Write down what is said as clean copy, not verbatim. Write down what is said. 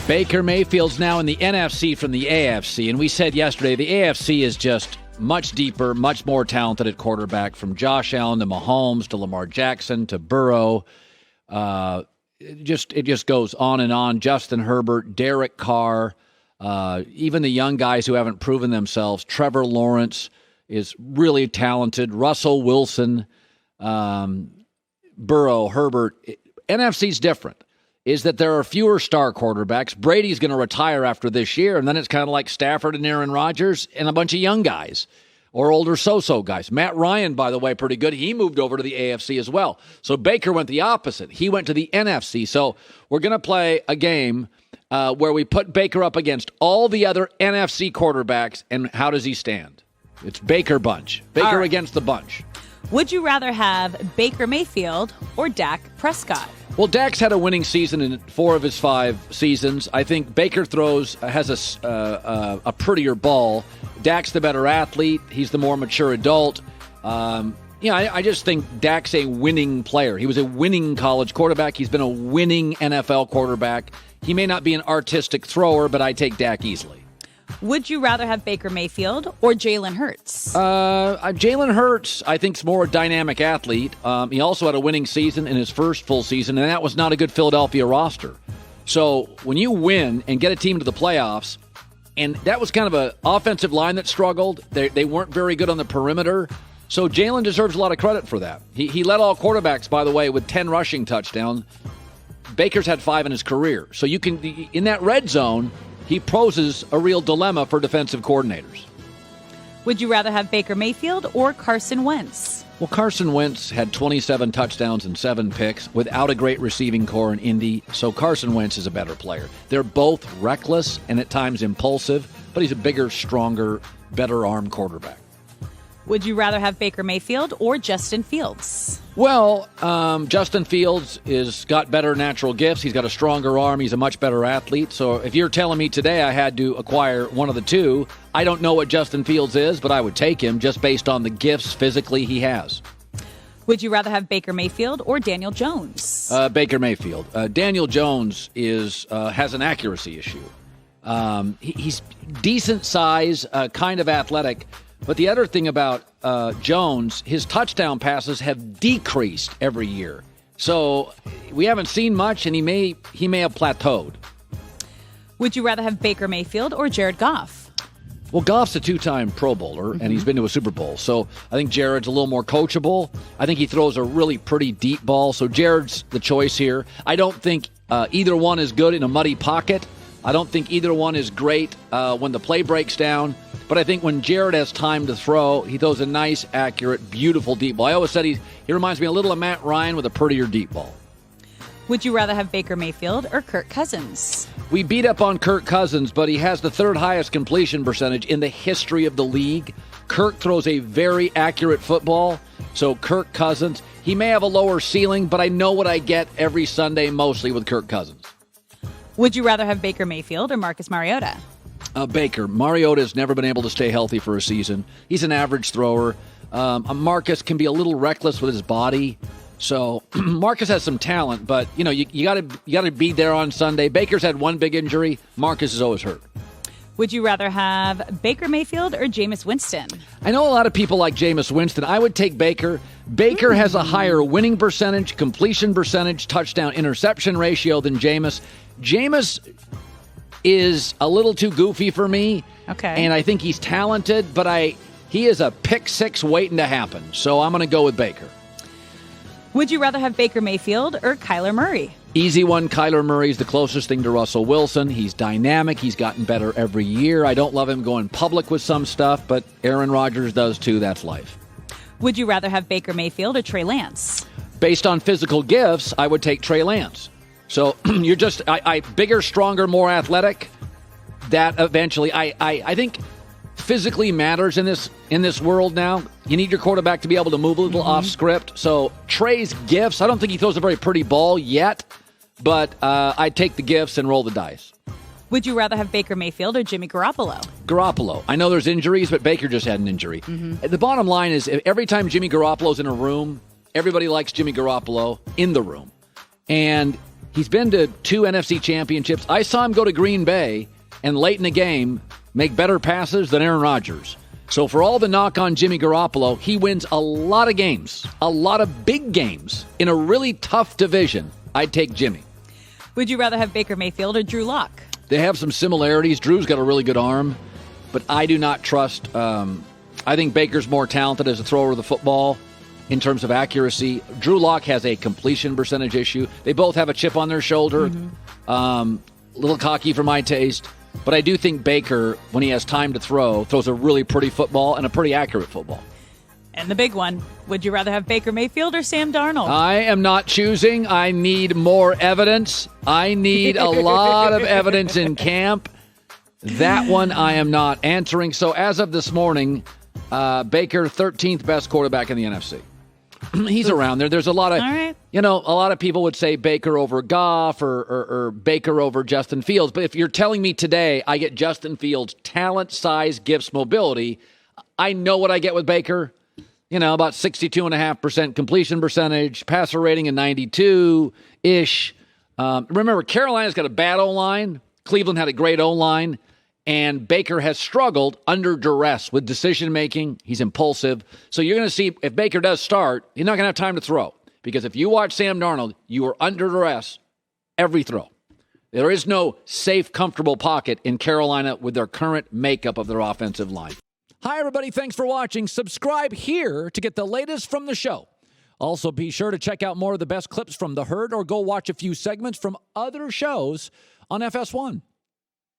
Baker Mayfield's now in the NFC from the AFC, and we said yesterday the AFC is just much deeper, much more talented at quarterback, from Josh Allen to Mahomes to Lamar Jackson to Burrow. It just goes on and on. Justin Herbert, Derek Carr, even the young guys who haven't proven themselves. Trevor Lawrence is really talented. Russell Wilson, Burrow, Herbert. NFC's different. Is that there are fewer star quarterbacks. Brady's going to retire after this year, and then it's kind of like Stafford and Aaron Rodgers and a bunch of young guys or older so-so guys. Matt Ryan, by the way, pretty good. He moved over to the AFC as well. So Baker went the opposite. He went to the NFC. So we're going to play a game where we put Baker up against all the other NFC quarterbacks, and how does he stand? It's Baker bunch. Baker against the bunch. Would you rather have Baker Mayfield or Dak Prescott? Well, Dak's had a winning season in 4 of his 5 seasons. I think Baker has a prettier ball. Dak's the better athlete. He's the more mature adult. I just think Dak's a winning player. He was a winning college quarterback. He's been a winning NFL quarterback. He may not be an artistic thrower, but I take Dak easily. Would you rather have Baker Mayfield or Jalen Hurts? Jalen Hurts, I think, is more a dynamic athlete. He also had a winning season in his first full season, and that was not a good Philadelphia roster. So when you win and get a team to the playoffs, and that was kind of an offensive line that struggled. They weren't very good on the perimeter. So Jalen deserves a lot of credit for that. He led all quarterbacks, by the way, with 10 rushing touchdowns. Baker's had 5 in his career. So you can, in that red zone, he poses a real dilemma for defensive coordinators. Would you rather have Baker Mayfield or Carson Wentz? Well, Carson Wentz had 27 touchdowns and 7 picks without a great receiving core in Indy, so Carson Wentz is a better player. They're both reckless and at times impulsive, but he's a bigger, stronger, better arm quarterback. Would you rather have Baker Mayfield or Justin Fields? Well, Justin Fields is got better natural gifts. He's got a stronger arm. He's a much better athlete. So if you're telling me today I had to acquire one of the two, I don't know what Justin Fields is, but I would take him just based on the gifts physically he has. Would you rather have Baker Mayfield or Daniel Jones? Baker Mayfield. Daniel Jones has an accuracy issue. He's decent size, kind of athletic. But the other thing about Jones, his touchdown passes have decreased every year. So we haven't seen much, and he may have plateaued. Would you rather have Baker Mayfield or Jared Goff? Well, Goff's a 2-time Pro Bowler, and he's been to a Super Bowl. So I think Jared's a little more coachable. I think he throws a really pretty deep ball. So Jared's the choice here. I don't think either one is good in a muddy pocket. I don't think either one is great when the play breaks down. But I think when Jared has time to throw, he throws a nice, accurate, beautiful deep ball. I always said he reminds me a little of Matt Ryan with a prettier deep ball. Would you rather have Baker Mayfield or Kirk Cousins? We beat up on Kirk Cousins, but he has the 3rd highest completion percentage in the history of the league. Kirk throws a very accurate football. So Kirk Cousins, he may have a lower ceiling, but I know what I get every Sunday mostly with Kirk Cousins. Would you rather have Baker Mayfield or Marcus Mariota? Baker. Mariota has never been able to stay healthy for a season. He's an average thrower. Marcus can be a little reckless with his body. So Marcus has some talent, but you got to be there on Sunday. Baker's had one big injury. Marcus is always hurt. Would you rather have Baker Mayfield or Jameis Winston? I know a lot of people like Jameis Winston. I would take Baker. Baker has a higher winning percentage, completion percentage, touchdown interception ratio than Jameis. Jameis is a little too goofy for me. Okay. And I think he's talented, but he is a pick 6 waiting to happen. So I'm going to go with Baker. Would you rather have Baker Mayfield or Kyler Murray? Easy one. Kyler Murray's the closest thing to Russell Wilson. He's dynamic. He's gotten better every year. I don't love him going public with some stuff, but Aaron Rodgers does too. That's life. Would you rather have Baker Mayfield or Trey Lance? Based on physical gifts, I would take Trey Lance. So you're just bigger, stronger, more athletic. That eventually, I think physically matters in this world now. You need your quarterback to be able to move a little off script. So Trey's gifts, I don't think he throws a very pretty ball yet, but I'd take the gifts and roll the dice. Would you rather have Baker Mayfield or Jimmy Garoppolo? Garoppolo. I know there's injuries, but Baker just had an injury. The bottom line is every time Jimmy Garoppolo's in a room, everybody likes Jimmy Garoppolo in the room. And He's been to 2 NFC championships. I saw him go to Green Bay and late in the game make better passes than Aaron Rodgers. So for all the knock on Jimmy Garoppolo, he wins a lot of games, a lot of big games in a really tough division. I'd take Jimmy. Would you rather have Baker Mayfield or Drew Lock? They have some similarities. Drew's got a really good arm, but I do not trust. I think Baker's more talented as a thrower of the football in terms of accuracy. Drew Lock has a completion percentage issue. They both have a chip on their shoulder. A little cocky for my taste. But I do think Baker, when he has time to throw, throws a really pretty football and a pretty accurate football. And the big one, would you rather have Baker Mayfield or Sam Darnold? I am not choosing. I need more evidence. I need a lot of evidence in camp. That one I am not answering. So as of this morning, Baker, 13th best quarterback in the NFC. He's around there. There's a lot of, a lot of people would say Baker over Goff or Baker over Justin Fields. But if you're telling me today I get Justin Fields' talent, size, gifts, mobility, I know what I get with Baker. About 62.5% completion percentage, passer rating of 92-ish. Remember, Carolina's got a bad O-line. Cleveland had a great O-line. And Baker has struggled under duress with decision-making. He's impulsive. So you're going to see, if Baker does start, he's not going to have time to throw. Because if you watch Sam Darnold, you are under duress every throw. There is no safe, comfortable pocket in Carolina with their current makeup of their offensive line. Hi, everybody. Thanks for watching. Subscribe here to get the latest from the show. Also, be sure to check out more of the best clips from The Herd or go watch a few segments from other shows on FS1.